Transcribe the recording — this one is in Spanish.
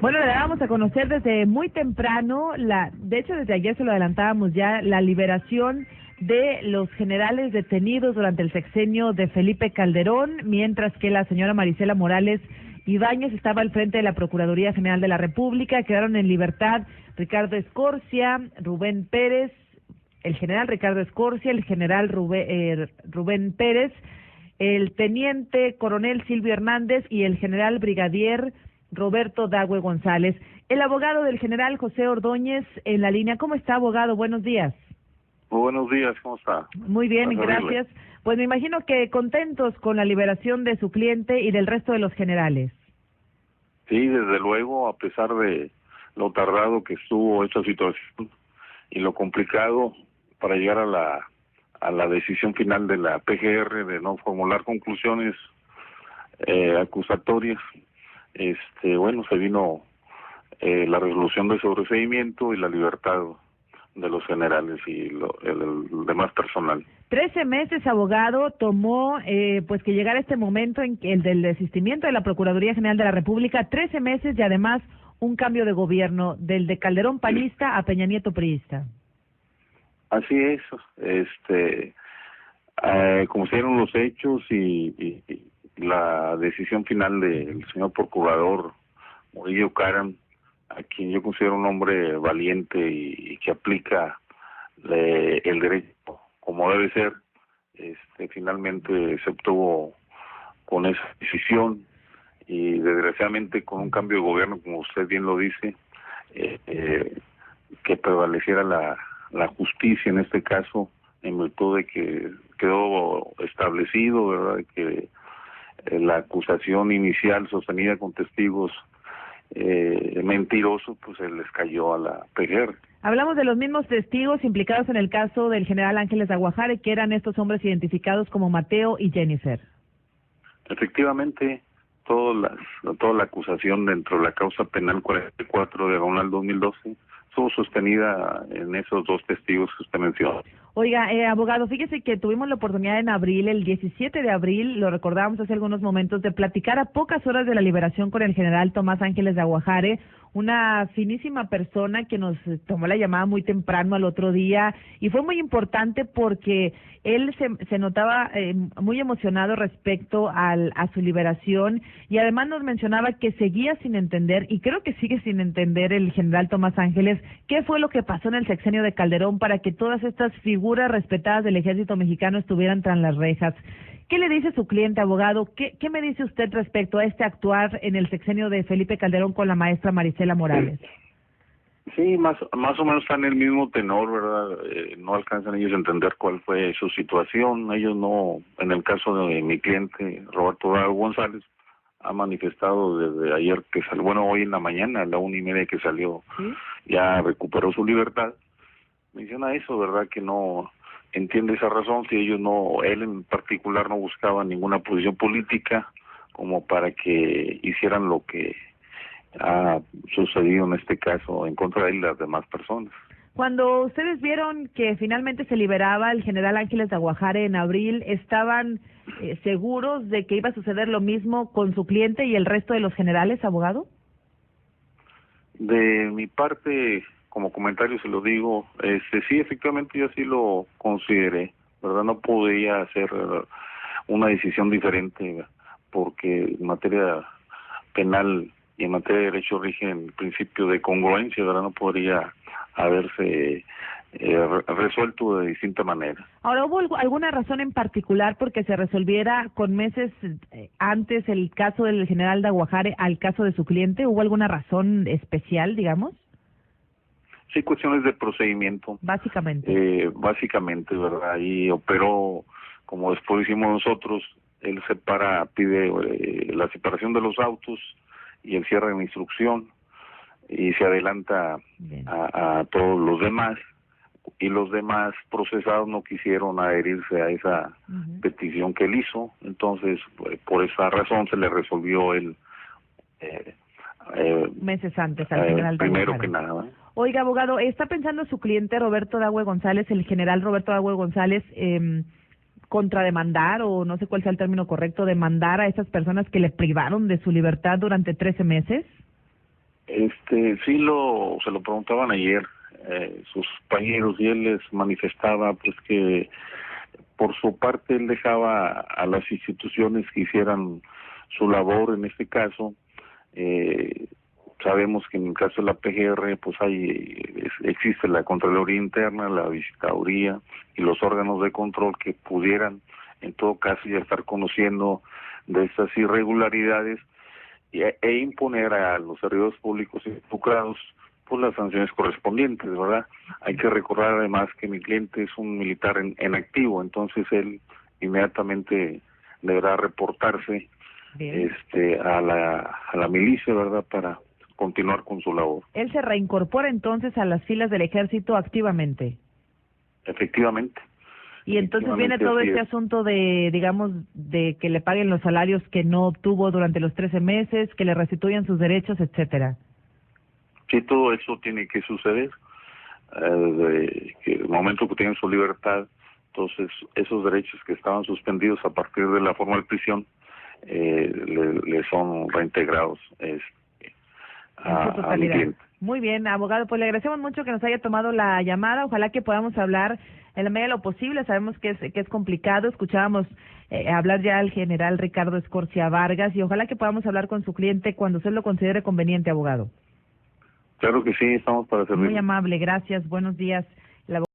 Bueno, le dábamos a conocer desde muy temprano, de hecho desde ayer se lo adelantábamos ya, la liberación de los generales detenidos durante el sexenio de Felipe Calderón, mientras que la señora Marisela Morales Ibáñez estaba al frente de la Procuraduría General de la República. Quedaron en libertad Ricardo Escorcia, Rubén Pérez, el general Ricardo Escorcia, el general Rubén Pérez, el teniente coronel Silvio Hernández y el general brigadier Roberto Dagüe González. El abogado del general José Ordóñez en la línea. ¿Cómo está, abogado? Buenos días. Muy buenos días, ¿cómo está? Muy bien, gracias. Pues me imagino que contentos con la liberación de su cliente y del resto de los generales. Sí, desde luego, a pesar de lo tardado que estuvo esta situación y lo complicado para llegar a la decisión final de la PGR de no formular conclusiones acusatorias, bueno, se vino la resolución de sobreseimiento y la libertad de los generales y el demás personal. 13 meses, abogado, tomó pues que llegara este momento en que el del desistimiento de la Procuraduría General de la República, 13 meses y además un cambio de gobierno, del de Calderón panista a Peña Nieto priista. Así es, como se dieron los hechos y la decisión final del señor procurador Murillo Karam, a quien yo considero un hombre valiente y que aplica el derecho como debe ser, finalmente se obtuvo con esa decisión y desgraciadamente con un cambio de gobierno, como usted bien lo dice, que prevaleciera la justicia en este caso, en virtud de que quedó establecido, ¿verdad?, que la acusación inicial sostenida con testigos mentirosos, pues se les cayó a la PGR. Hablamos de los mismos testigos implicados en el caso del general Ángeles Aguajare, que eran estos hombres identificados como Mateo y Jennifer. Efectivamente, toda la acusación dentro de la causa penal 44/2012 estuvo sostenida en esos dos testigos que usted mencionó. Oiga, abogado, fíjese que tuvimos la oportunidad en abril, el 17 de abril, lo recordábamos hace algunos momentos, de platicar a pocas horas de la liberación con el general Tomás Ángeles de Aguajare, una finísima persona que nos tomó la llamada muy temprano al otro día, y fue muy importante porque él se notaba muy emocionado respecto a su liberación, y además nos mencionaba que seguía sin entender, y creo que sigue sin entender el general Tomás Ángeles, qué fue lo que pasó en el sexenio de Calderón para que todas estas figuras respetadas del ejército mexicano estuvieran tras las rejas. ¿Qué le dice su cliente, abogado? ¿Qué me dice usted respecto a este actuar en el sexenio de Felipe Calderón con la maestra Marisela Morales? Sí, más o menos están en el mismo tenor, ¿verdad? No alcanzan ellos a entender cuál fue su situación. Ellos no, en el caso de mi cliente, Roberto Dagüe González, ha manifestado desde ayer que salió, bueno, hoy en la mañana, a la 1:30 que salió, ¿sí?, ya recuperó su libertad. Menciona eso, ¿verdad?, que no entiende esa razón, si ellos no, él en particular no buscaba ninguna posición política como para que hicieran lo que ha sucedido en este caso en contra de él y las demás personas. Cuando ustedes vieron que finalmente se liberaba el general Ángeles de Aguajare en abril, ¿estaban seguros de que iba a suceder lo mismo con su cliente y el resto de los generales, abogado? De mi parte, como comentario se lo digo, sí, efectivamente yo sí lo consideré, ¿verdad? No podía hacer una decisión diferente porque en materia penal y en materia de derecho rige el principio de congruencia, ¿verdad? No podría haberse resuelto de distinta manera. Ahora, ¿hubo alguna razón en particular porque se resolviera con meses antes el caso del general de Aguajare al caso de su cliente? ¿Hubo alguna razón especial, digamos? Sí, cuestiones de procedimiento. Básicamente, ¿verdad? Y operó, como después hicimos nosotros, él pide la separación de los autos y el cierre de la instrucción, y se adelanta a todos los demás, y los demás procesados no quisieron adherirse a esa petición que él hizo. Entonces, por esa razón se le resolvió el meses antes al general primero que nada. Oiga, abogado, ¿está pensando su cliente Roberto Dagüe González, el general Roberto Dagüe González, contrademandar, o no sé cuál sea el término correcto, demandar a esas personas que le privaron de su libertad durante 13 meses? Sí se lo preguntaban ayer sus compañeros, y él les manifestaba pues que por su parte él dejaba a las instituciones que hicieran su labor en este caso. Sabemos que en el caso de la PGR pues existe la Contraloría Interna, la Visitaduría y los órganos de control que pudieran en todo caso ya estar conociendo de estas irregularidades e imponer a los servidores públicos involucrados pues las sanciones correspondientes, ¿verdad? Hay que recordar además que mi cliente es un militar en activo, entonces él inmediatamente deberá reportarse Bien. a la milicia, ¿verdad? Para continuar con su labor. Él se reincorpora entonces a las filas del ejército activamente. Efectivamente. Y entonces viene todo este asunto de, digamos, de que le paguen los salarios que no obtuvo durante los 13 meses, que le restituyan sus derechos, etcétera. Sí, todo eso tiene que suceder. Que el momento que tienen su libertad, entonces esos derechos que estaban suspendidos a partir de la formal prisión le son reintegrados a mi cliente. Muy bien, abogado, pues le agradecemos mucho que nos haya tomado la llamada. Ojalá que podamos hablar en la medida de lo posible. Sabemos que es complicado. Escuchábamos hablar ya al general Ricardo Escorcia Vargas y ojalá que podamos hablar con su cliente cuando usted lo considere conveniente, abogado. Claro que sí, estamos para servir. Muy amable, gracias. Buenos días.